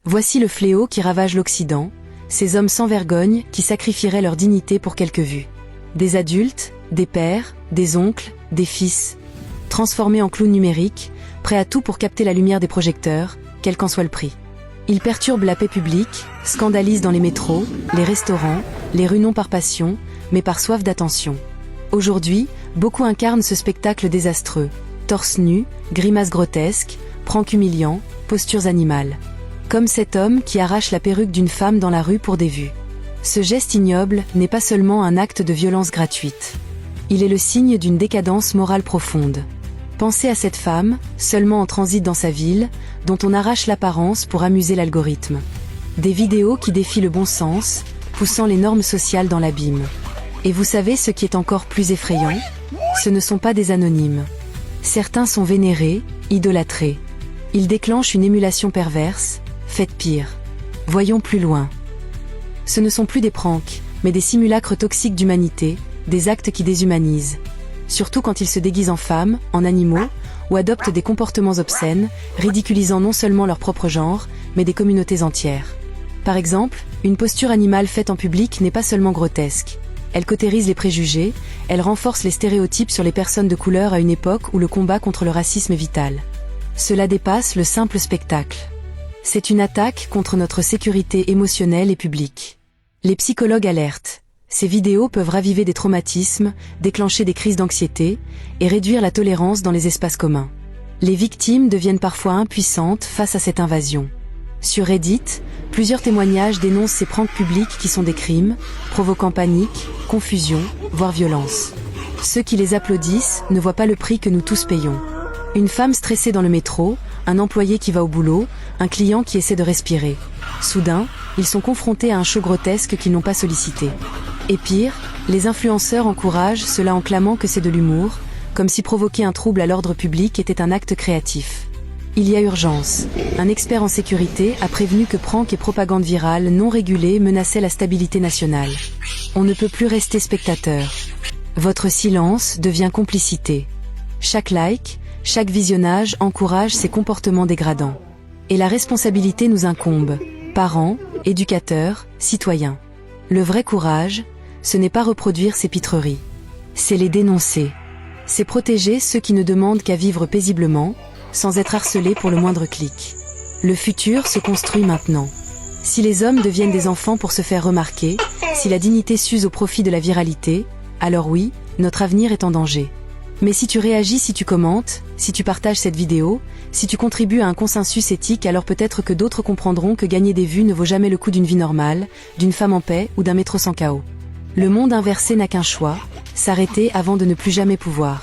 Voici le fléau qui ravage l'Occident, ces hommes sans vergogne qui sacrifieraient leur dignité pour quelques vues. Des adultes, des pères, des oncles, des fils, transformés en clowns numériques, prêts à tout pour capter la lumière des projecteurs, quel qu'en soit le prix. Ils perturbent la paix publique, scandalisent dans les métros, les restaurants, les rues non par passion, mais par soif d'attention. Aujourd'hui, beaucoup incarnent ce spectacle désastreux. Torse nu, grimaces grotesques, pranks humiliants, postures animales. Comme cet homme qui arrache la perruque d'une femme dans la rue pour des vues. Ce geste ignoble n'est pas seulement un acte de violence gratuite. Il est le signe d'une décadence morale profonde. Pensez à cette femme, seulement en transit dans sa ville, dont on arrache l'apparence pour amuser l'algorithme. Des vidéos qui défient le bon sens, poussant les normes sociales dans l'abîme. Et vous savez ce qui est encore plus effrayant ? Ce ne sont pas des anonymes. Certains sont vénérés, idolâtrés. Ils déclenchent une émulation perverse. Faites pire. Voyons plus loin. Ce ne sont plus des pranks, mais des simulacres toxiques d'humanité, des actes qui déshumanisent. Surtout quand ils se déguisent en femmes, en animaux, ou adoptent des comportements obscènes, ridiculisant non seulement leur propre genre, mais des communautés entières. Par exemple, une posture animale faite en public n'est pas seulement grotesque. Elle cautérise les préjugés, elle renforce les stéréotypes sur les personnes de couleur à une époque où le combat contre le racisme est vital. Cela dépasse le simple spectacle. C'est une attaque contre notre sécurité émotionnelle et publique. Les psychologues alertent. Ces vidéos peuvent raviver des traumatismes, déclencher des crises d'anxiété et réduire la tolérance dans les espaces communs. Les victimes deviennent parfois impuissantes face à cette invasion. Sur Reddit, plusieurs témoignages dénoncent ces pranks publics qui sont des crimes, provoquant panique, confusion, voire violence. Ceux qui les applaudissent ne voient pas le prix que nous tous payons. Une femme stressée dans le métro, un employé qui va au boulot, un client qui essaie de respirer. Soudain, ils sont confrontés à un show grotesque qu'ils n'ont pas sollicité. Et pire, les influenceurs encouragent cela en clamant que c'est de l'humour, comme si provoquer un trouble à l'ordre public était un acte créatif. Il y a urgence. Un expert en sécurité a prévenu que pranks et propagande virale non régulée menaçaient la stabilité nationale. On ne peut plus rester spectateur. Votre silence devient complicité. Chaque like, chaque visionnage encourage ces comportements dégradants. Et la responsabilité nous incombe, parents, éducateurs, citoyens. Le vrai courage, ce n'est pas reproduire ces pitreries. C'est les dénoncer. C'est protéger ceux qui ne demandent qu'à vivre paisiblement, sans être harcelés pour le moindre clic. Le futur se construit maintenant. Si les hommes deviennent des enfants pour se faire remarquer, si la dignité s'use au profit de la viralité, alors oui, notre avenir est en danger. Mais si tu réagis, si tu commentes, si tu partages cette vidéo, si tu contribues à un consensus éthique, alors peut-être que d'autres comprendront que gagner des vues ne vaut jamais le coût d'une vie normale, d'une femme en paix ou d'un métro sans chaos. Le monde inversé n'a qu'un choix, s'arrêter avant de ne plus jamais pouvoir.